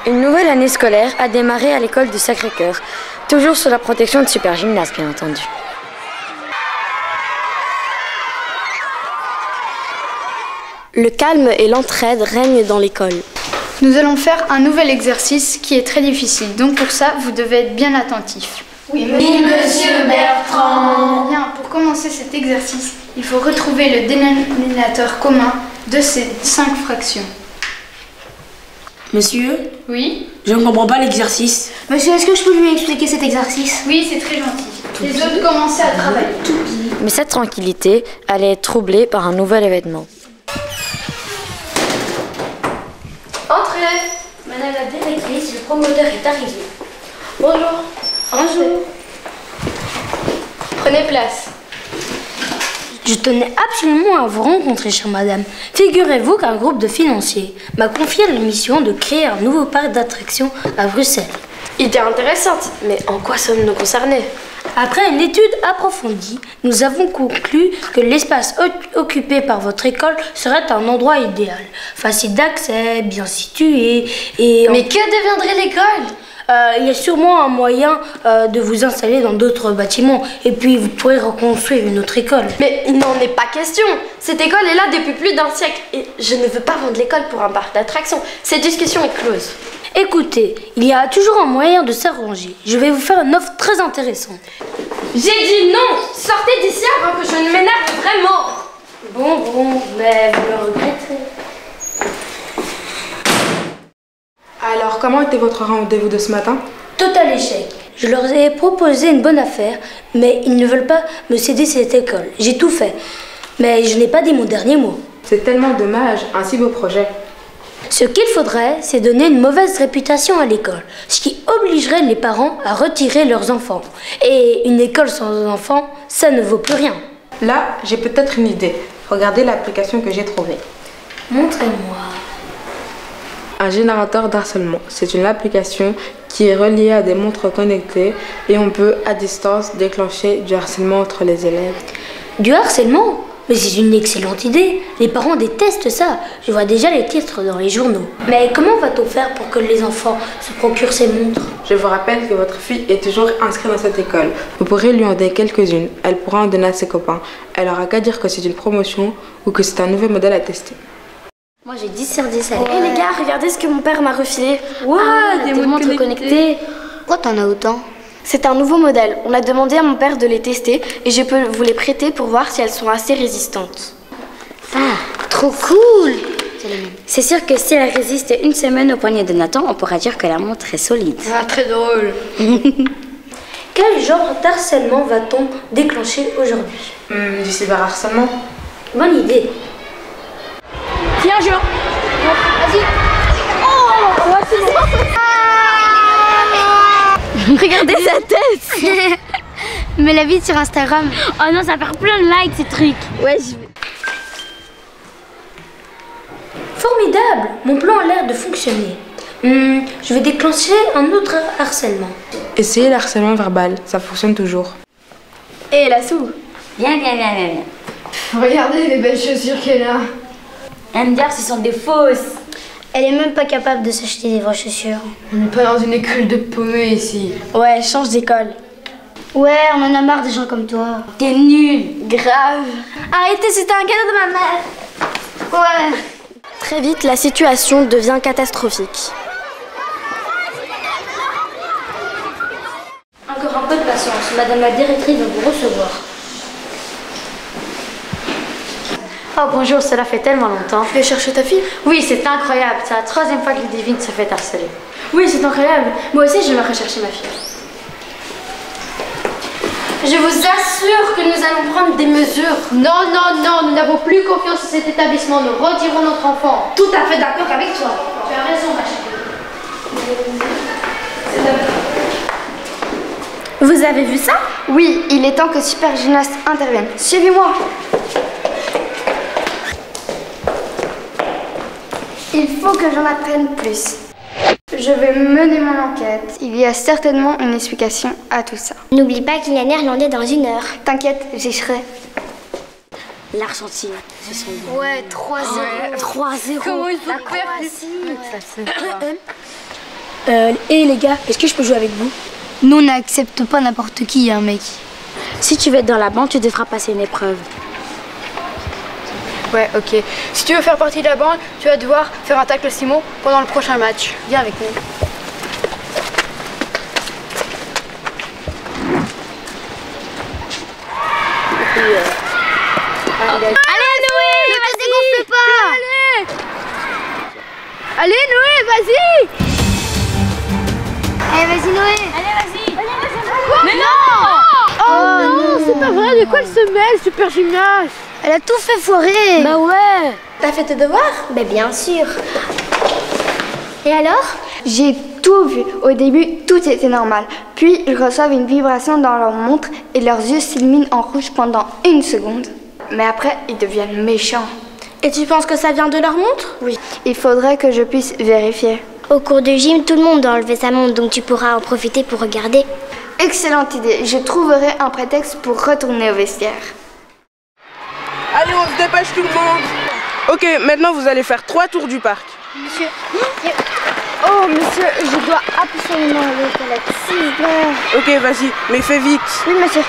Une nouvelle année scolaire a démarré à l'école du Sacré-Cœur, toujours sous la protection de Super Gymnase, bien entendu. Le calme et l'entraide règnent dans l'école. Nous allons faire un nouvel exercice qui est très difficile, donc pour ça, vous devez être bien attentif. Oui, monsieur Bertrand. Bien, pour commencer cet exercice, il faut retrouver le dénominateur commun de ces 5 fractions. Monsieur, Oui? je ne comprends pas l'exercice. Monsieur, est-ce que je peux lui expliquer cet exercice? Oui, c'est très gentil. Les autres commencez à travailler. Mais cette tranquillité allait être troublée par un nouvel événement. Entrez! Madame la directrice, le promoteur est arrivé. Bonjour. Bonjour. Prenez place. Je tenais absolument à vous rencontrer, chère madame. Figurez-vous qu'un groupe de financiers m'a confié la mission de créer un nouveau parc d'attractions à Bruxelles. Idée intéressante, mais en quoi sommes-nous concernés? Après une étude approfondie, nous avons conclu que l'espace occupé par votre école serait un endroit idéal, facile d'accès, bien situé et... Mais que deviendrait l'école? Il y a sûrement un moyen de vous installer dans d'autres bâtiments et puis vous pourrez reconstruire une autre école. Mais il n'en est pas question. Cette école est là depuis plus d'1 siècle et je ne veux pas vendre l'école pour un parc d'attractions. Cette discussion est close. Écoutez, il y a toujours un moyen de s'arranger. Je vais vous faire une offre très intéressante. J'ai dit non. Sortez d'ici avant que je ne m'énerve vraiment. Bon, mais vous le regretterez. Alors, comment était votre rendez-vous de ce matin? Total échec. Je leur ai proposé une bonne affaire, mais ils ne veulent pas me céder cette école. J'ai tout fait, mais je n'ai pas dit mon dernier mot. C'est tellement dommage, un si beau projet. Ce qu'il faudrait, c'est donner une mauvaise réputation à l'école, ce qui obligerait les parents à retirer leurs enfants. Et une école sans enfants, ça ne vaut plus rien. Là, j'ai peut-être une idée. Regardez l'application que j'ai trouvée. Montrez-moi. Un générateur d'harcèlement. C'est une application qui est reliée à des montres connectées et on peut, à distance, déclencher du harcèlement entre les élèves. Du harcèlement? Mais c'est une excellente idée. Les parents détestent ça. Je vois déjà les titres dans les journaux. Mais comment va-t-on faire pour que les enfants se procurent ces montres? Je vous rappelle que votre fille est toujours inscrite dans cette école. Vous pourrez lui en donner quelques-unes. Elle pourra en donner à ses copains. Elle aura qu'à dire que c'est une promotion ou que c'est un nouveau modèle à tester. Moi j'ai 10 sur 10. Ouais. Hé les gars, regardez ce que mon père m'a refilé. Des montres connectées. Pourquoi t'en as autant? C'est un nouveau modèle. On a demandé à mon père de les tester et je peux vous les prêter pour voir si elles sont assez résistantes. Ah, trop cool! C'est sûr que si elle résiste une semaine au poignet de Nathan, on pourra dire que la montre est solide. Ah, très drôle. Quel genre d'harcèlement va-t-on déclencher aujourd'hui? Du cyberharcèlement. Bonne idée. Tiens, Jean. Vas-y. Oh, Regardez sa tête. Mais la vie sur Instagram. Oh non, ça fait plein de likes ces trucs. Ouais, je vais... Formidable! Mon plan a l'air de fonctionner. Je vais déclencher un autre harcèlement. Essayez le harcèlement verbal, ça fonctionne toujours. Et la sou. Bien. Regardez les belles chaussures qu'elle a. MDR, ce sont des fausses. Elle est même pas capable de s'acheter des vraies chaussures. On n'est pas dans une école de paumés ici. Ouais, change d'école. Ouais, on en a marre des gens comme toi. T'es nul. Grave. Arrêtez, c'était un cadeau de ma mère. Ouais. Très vite, la situation devient catastrophique. Encore un peu de patience, madame la directrice va vous recevoir. Oh bonjour, cela fait tellement longtemps. Tu vas chercher ta fille? Oui, c'est incroyable. C'est la 3e fois que Ludivine se fait harceler. Oui, c'est incroyable. Moi aussi, je vais rechercher ma fille. Je vous assure que nous allons prendre des mesures. Non, nous n'avons plus confiance en cet établissement. Nous retirons notre enfant. Tout à fait d'accord avec toi. Tu as raison, ma chérie. Vous avez vu ça? Oui, il est temps que Super Gymnase intervienne. Suivez-moi. Il faut que j'en apprenne plus. Je vais mener mon enquête. Il y a certainement une explication à tout ça. N'oublie pas qu'il y a néerlandais dans 1 heure. T'inquiète, j'y serai. L'Argentine, ce sont des... Ouais, 3-0. 3-0. Comment il faut La faire Croatie. Ça se voit. Et les gars, est-ce que je peux jouer avec vous? Nous, on n'accepte pas n'importe qui, hein, mec. Si tu veux être dans la bande, tu devras passer une épreuve. Ouais, ok. Si tu veux faire partie de la bande, tu vas devoir faire un tacle Simon pendant le prochain match. Viens avec nous. Allez, Noé, ne te dégonfle pas. Allez Noé, vas-y! Allez, vas-y, Noé. Mais non! Oh non, c'est pas vrai, de quoi elle se mêle, super gymnase? Elle a tout fait foirer. Bah ouais. T'as fait tes devoirs? Ben bien sûr. Et alors? J'ai tout vu. Au début, tout était normal. Puis, ils reçoivent une vibration dans leur montre et leurs yeux s'illuminent en rouge pendant 1 seconde. Mais après, ils deviennent méchants. Et tu penses que ça vient de leur montre? Oui. Il faudrait que je puisse vérifier. Au cours de gym, tout le monde doit enlever sa montre, donc tu pourras en profiter pour regarder. Excellente idée. Je trouverai un prétexte pour retourner au vestiaire. Allez, on se dépêche tout le monde. Ok, maintenant vous allez faire 3 tours du parc. Monsieur. Oh, monsieur, je dois absolument aller aux toilettes. S'il vous plaît. Ok, vas-y, mais fais vite. Oui, monsieur.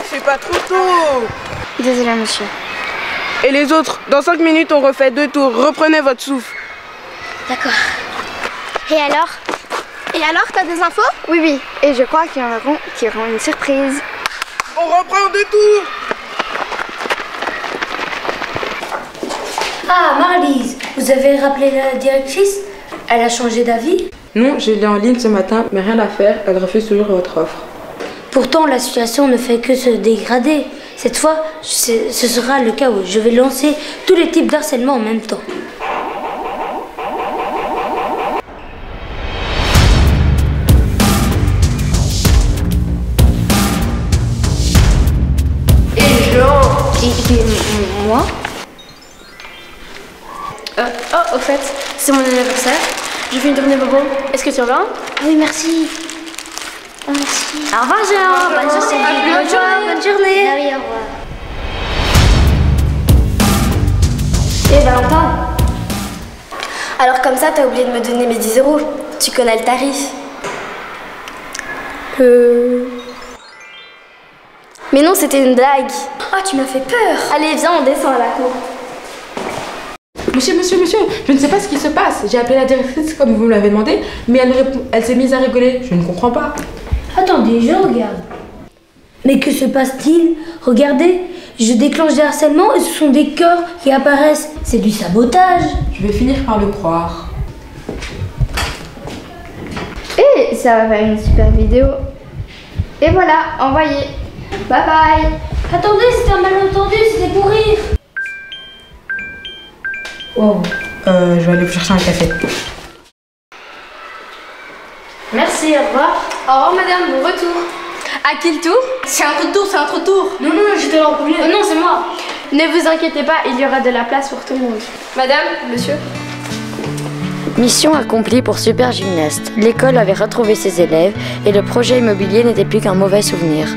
C'est pas trop tôt. Désolé, monsieur. Et les autres, dans 5 minutes, on refait 2 tours. Reprenez votre souffle. D'accord. Et alors? T'as des infos? Oui, oui. Et je crois qu'il y en auront qui auront une surprise. On reprend 2 tours. Ah, Marlise, vous avez rappelé la directrice? Elle a changé d'avis? Non, je l'ai en ligne ce matin, mais rien à faire. Elle refuse toujours votre offre. Pourtant, la situation ne fait que se dégrader. Cette fois, ce sera le chaos. Je vais lancer tous les types d'harcèlement en même temps. Moi? Au fait, c'est mon anniversaire. Je fais une tournée bobo. Est-ce que tu reviens? Ah oui, merci. Oh, merci. Au revoir, Jean. Bonne journée. Bonne journée. Ah oui, au revoir. Et Valentin? Alors comme ça, t'as oublié de me donner mes 10 €. Tu connais le tarif. Mais non, c'était une blague. Oh, tu m'as fait peur. Allez, viens, on descend à la cour. Monsieur, je ne sais pas ce qui se passe. J'ai appelé la directrice comme vous me l'avez demandé, mais elle s'est mise à rigoler. Je ne comprends pas. Attendez, je regarde. Mais que se passe-t-il? Regardez, je déclenche des harcèlements et ce sont des cœurs qui apparaissent. C'est du sabotage. Je vais finir par le croire. Et ça va faire une super vidéo. Et voilà, envoyé. Bye bye. Attendez, c'était un malentendu, c'était pour rire. Wow. Je vais aller vous chercher un café. Merci, au revoir. Au revoir, madame, bon retour. À qui le tour? C'est un retour. Non, j'étais là en premier. Non, c'est moi. Ne vous inquiétez pas, il y aura de la place pour tout le monde. Madame, monsieur. Mission accomplie pour Super Gymnaste. L'école avait retrouvé ses élèves et le projet immobilier n'était plus qu'un mauvais souvenir.